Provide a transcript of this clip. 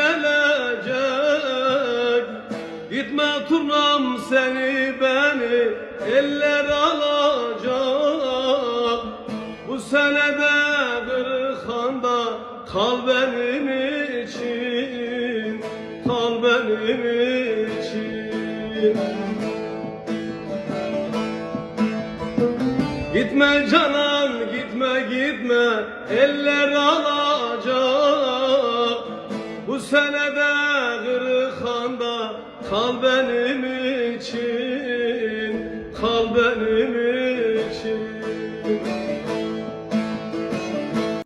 gelecek. Gitme turnam, seni beni eller alacak. Bu senede Kırıkhan'da kal benim için, kal benim için. Gitme canan, gitme gitme, eller alacak. Bu senede Kırıkhan'da kal benim için, kal benim